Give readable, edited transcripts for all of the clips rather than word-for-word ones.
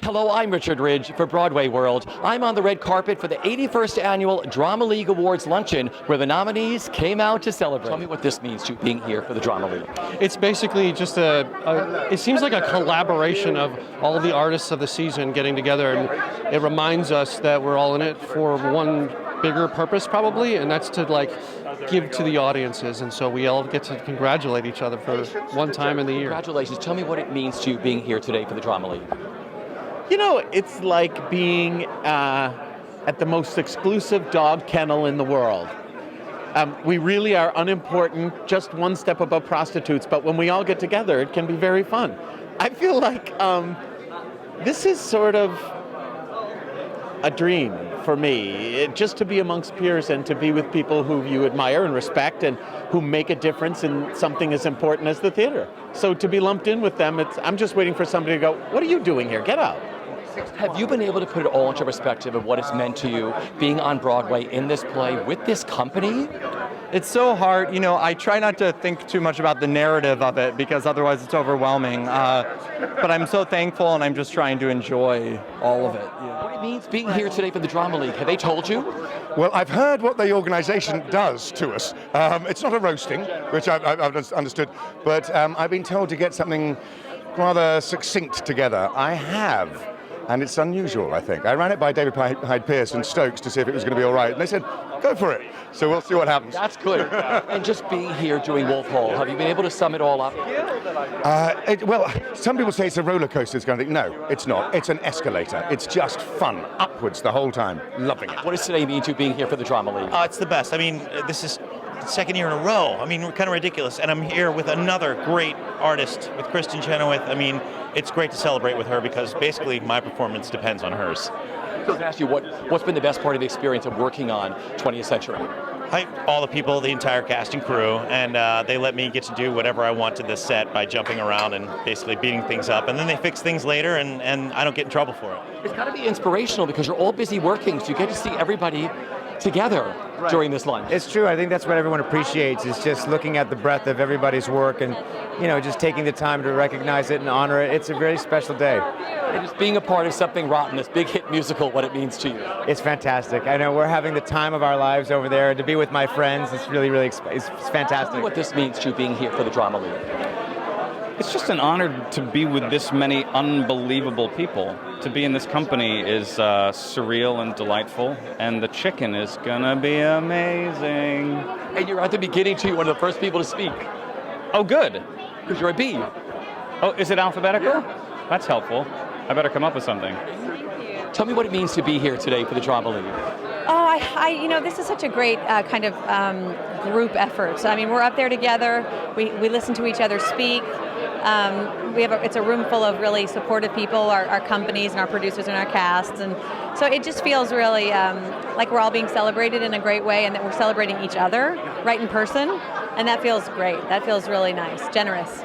Hello, I'm Richard Ridge for Broadway World. I'm on the red carpet for the 81st Annual Drama League Awards Luncheon, where the nominees came out to celebrate. Tell me what this means to you being here for the Drama League. It's basically just it seems like a collaboration of all the artists of the season getting together, and it reminds us that we're all in it for one bigger purpose probably, and that's to give to the audiences, and so we all get to congratulate each other for one time in the year. Congratulations. Tell me what it means to you being here today for the Drama League. You know, it's like being at the most exclusive dog kennel in the world. We really are unimportant, just one step above prostitutes, but when we all get together, it can be very fun. I feel like this is sort of a dream for me, just to be amongst peers and to be with people who you admire and respect and who make a difference in something as important as the theater. So to be lumped in with them, I'm just waiting for somebody to go, what are you doing here? Get out. Have you been able to put it all into perspective of what it's meant to you being on Broadway in this play with this company? It's so hard. You know, I try not to think too much about the narrative of it because otherwise it's overwhelming. But I'm so thankful, and I'm just trying to enjoy all of it. What it means being here today for the Drama League. Have they told you? Well, I've heard what the organisation does to us. It's not a roasting, which I've understood, but I've been told to get something rather succinct together. I have. And it's unusual, I think. I ran it by David Hyde Pierce and Stokes to see if it was going to be all right, and they said, go for it. So we'll see what happens. That's clear. And just being here doing Wolf Hall, have you been able to sum it all up? Well, some people say it's a roller coaster. It's kind of thing. No, it's not. It's an escalator. It's just fun, upwards the whole time. Loving it. What does today mean to you being here for the Drama League? It's the best. I mean, this is the second year in a row. I mean, we're kind of ridiculous. And I'm here with another great artist, with Kristen Chenoweth. I mean, it's great to celebrate with her because basically my performance depends on hers. I was going to ask you, what's been the best part of the experience of working on 20th Century? All the people, the entire cast and crew, and they let me get to do whatever I want to this set by jumping around and basically beating things up. And then they fix things later, and I don't get in trouble for it. It's got to be inspirational because you're all busy working, so you get to see everybody together during this lunch. It's true. I think that's what everyone appreciates, is just looking at the breadth of everybody's work and, just taking the time to recognize it and honor it. It's a very special day. And just being a part of something rotten, this big hit musical, what it means to you. It's fantastic. I know we're having the time of our lives over there, and to be with my friends, it's really, really, it's fantastic. Tell me what this means to you being here for the Drama League. It's just an honor to be with this many unbelievable people. To be in this company is surreal and delightful, and the chicken is gonna be amazing. And you're at the beginning too, one of the first people to speak. Oh, good. Because you're a B. Oh, is it alphabetical? Yeah. That's helpful. I better come up with something. Tell me what it means to be here today for the Drama League. Oh, this is such a great kind of group effort. So, I mean, we're up there together. We listen to each other speak. It's a room full of really supportive people, our companies and our producers and our casts, and so it just feels really like we're all being celebrated in a great way, and that we're celebrating each other right in person, and that feels great. That feels really nice, generous.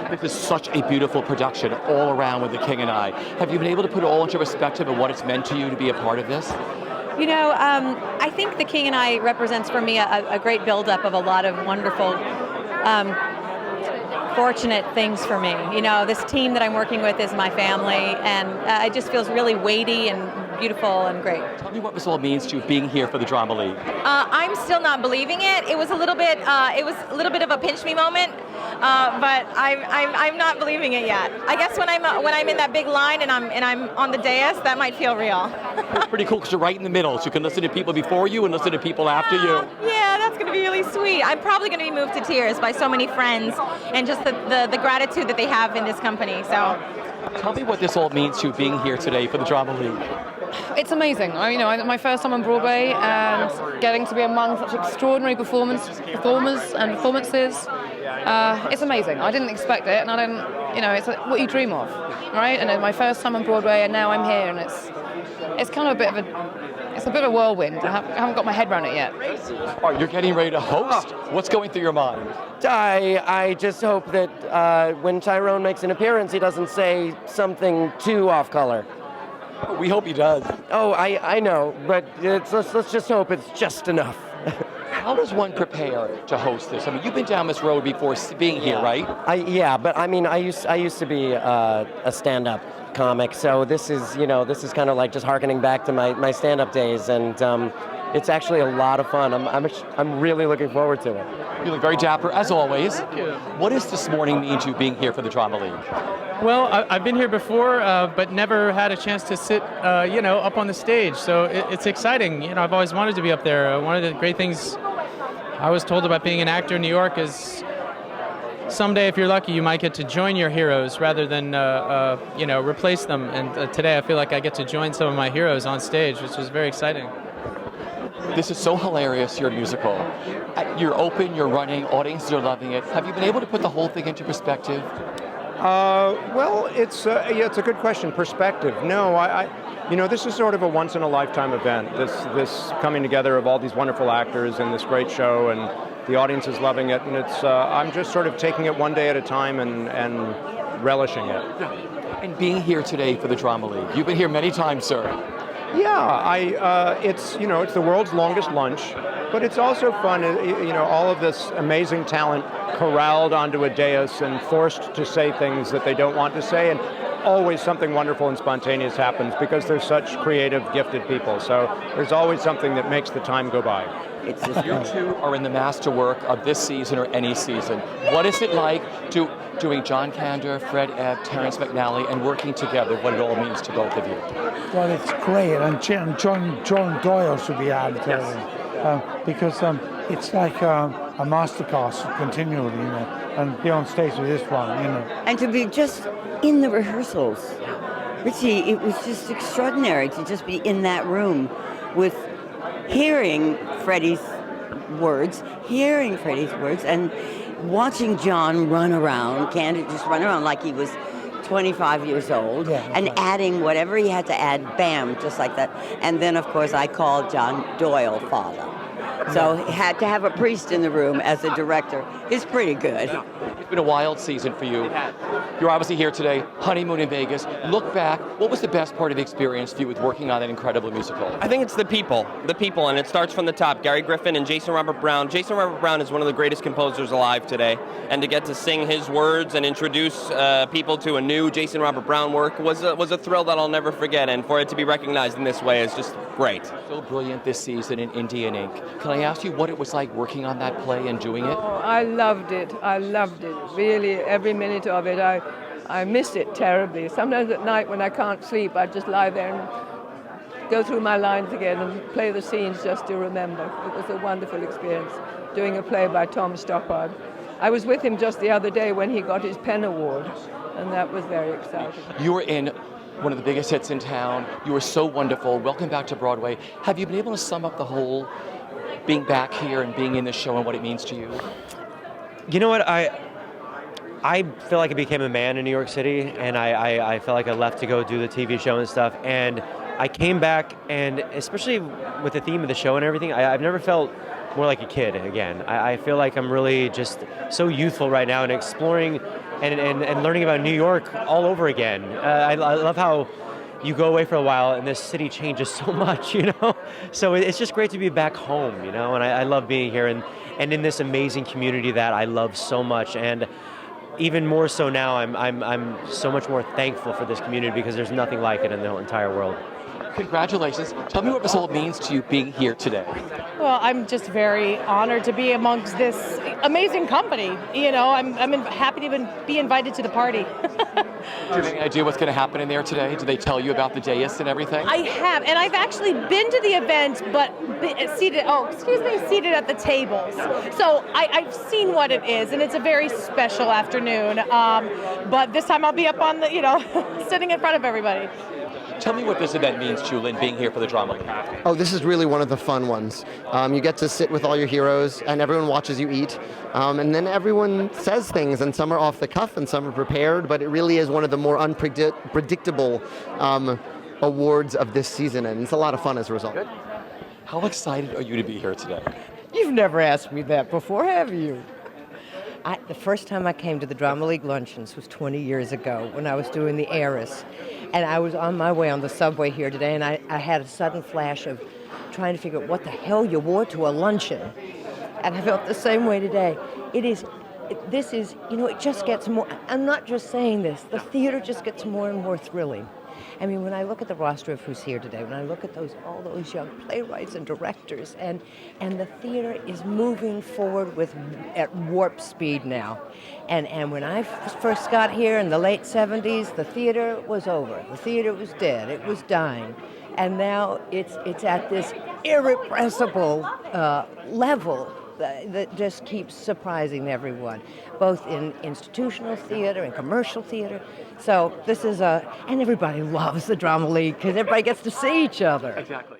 This is such a beautiful production all around with The King and I. Have you been able to put it all into perspective of what it's meant to you to be a part of this? I think The King and I represents for me a great buildup of a lot of wonderful fortunate things for me. This team that I'm working with is my family, and it just feels really weighty and beautiful and great. Tell me what this all means to you being here for the Drama League. I'm still not believing it. It was a little bit of a pinch me moment, but I'm not believing it yet. I guess when I'm in that big line and I'm on the dais, that might feel real. It's pretty cool because you're right in the middle, so you can listen to people before you and listen to people after you. Yeah, that's going to be really sweet. I'm probably going to be moved to tears by so many friends and just the gratitude that they have in this company. So, tell me what this all means to you being here today for the Drama League. It's amazing. My first time on Broadway and getting to be among such extraordinary performers and performances. It's amazing. I didn't expect it, and I didn't. It's like what you dream of, right? And it's my first time on Broadway, and now I'm here, and it's kind of a bit of a whirlwind. I haven't got my head around it yet. All right, you're getting ready to host. What's going through your mind? I just hope that when Tyrone makes an appearance, he doesn't say something too off color. We hope he does. Oh, I know, but let's just hope it's just enough. How does one prepare to host this? I mean, you've been down this road before being here, right? But I mean, I used to be a stand-up comic, so this is kind of like just harkening back to my stand-up days, and it's actually a lot of fun. I'm really looking forward to it. You look very dapper, as always. Thank you. What does this morning mean to you being here for the Drama League? Well, I've been here before, but never had a chance to sit, up on the stage. So it's exciting. I've always wanted to be up there. One of the great things I was told about being an actor in New York is someday, if you're lucky, you might get to join your heroes rather than, replace them. And today I feel like I get to join some of my heroes on stage, which is very exciting. This is so hilarious, your musical. You're open, you're running, audiences are loving it. Have you been able to put the whole thing into perspective? Well, it's a good question. Perspective. No, this is sort of a once-in-a-lifetime event. This coming together of all these wonderful actors and this great show, and the audience is loving it. And it's I'm just sort of taking it one day at a time and relishing it. And being here today for the Drama League, you've been here many times, sir. Yeah, it's the world's longest lunch, but it's also fun. All of this amazing talent corralled onto a dais and forced to say things that they don't want to say, and always something wonderful and spontaneous happens because they're such creative, gifted people. So there's always something that makes the time go by. You two are in the masterwork of this season or any season. What is it like doing John Kander, Fred Ebb, Terrence McNally, and working together, what it all means to both of you? Well, it's great, and John Doyle should be added because it's like a masterclass continually, and be on stage with this one, And to be just in the rehearsals, Richie, it was just extraordinary to just be in that room with hearing Freddie's words, and watching John run around, Kander just run around like he was 25 years old, and adding whatever he had to add, bam, just like that. And then, of course, I called John Doyle father. So had to have a priest in the room as a director. It's pretty good. It's been a wild season for you. You're obviously here today, honeymoon in Vegas. Look back, what was the best part of the experience for you with working on that incredible musical? I think it's the people, and it starts from the top. Gary Griffin and Jason Robert Brown. Jason Robert Brown is one of the greatest composers alive today, and to get to sing his words and introduce people to a new Jason Robert Brown work was a thrill that I'll never forget, and for it to be recognized in this way is just great. So brilliant this season in Indian Ink. Can I ask you what it was like working on that play and doing it? Oh, I loved it. Really, every minute of it. I miss it terribly. Sometimes at night when I can't sleep, I just lie there and go through my lines again and play the scenes just to remember. It was a wonderful experience doing a play by Tom Stoppard. I was with him just the other day when he got his Penn Award, and that was very exciting. You were in one of the biggest hits in town. You were so wonderful. Welcome back to Broadway. Have you been able to sum up the whole being back here and being in this show and what it means to you? You know what, I feel like I became a man in New York City, and I felt like I left to go do the TV show and stuff, and I came back, and especially with the theme of the show and everything, I've never felt more like a kid again. I feel like I'm really just so youthful right now and exploring and learning about New York all over again. I love how you go away for a while and this city changes so much, So it's just great to be back home, and I love being here and in this amazing community that I love so much. And even more so now, I'm so much more thankful for this community because there's nothing like it in the entire world. Congratulations. Tell me what this all means to you being here today. Well, I'm just very honored to be amongst this amazing company. I'm happy to even be invited to the party. Do you have any idea what's going to happen in there today? Do they tell you about the dais and everything? I have, and I've actually been to the event, but seated at the tables. So I've seen what it is, and it's a very special afternoon. But this time I'll be up on the, sitting in front of everybody. Tell me what this event means to you, Lynn, being here for the Drama League. Oh, this is really one of the fun ones. You get to sit with all your heroes, and everyone watches you eat. And then everyone says things, and some are off the cuff, and some are prepared, but it really is one of the more unpredictable awards of this season, and it's a lot of fun as a result. Good. How excited are you to be here today? You've never asked me that before, have you? The first time I came to the Drama League Luncheons was 20 years ago when I was doing The Heiress. And I was on my way on the subway here today, and I had a sudden flash of trying to figure out what the hell you wore to a luncheon. And I felt the same way today. This is, it just gets more, I'm not just saying this, the theater just gets more and more thrilling. I mean, when I look at the roster of who's here today, when I look at all those young playwrights and directors, and the theater is moving forward at warp speed now. And when I first got here in the late 70s, the theater was over. The theater was dead. It was dying. And now it's at this irrepressible level that just keeps surprising everyone, both in institutional theater and commercial theater. So this is and everybody loves the Drama League because everybody gets to see each other. Exactly.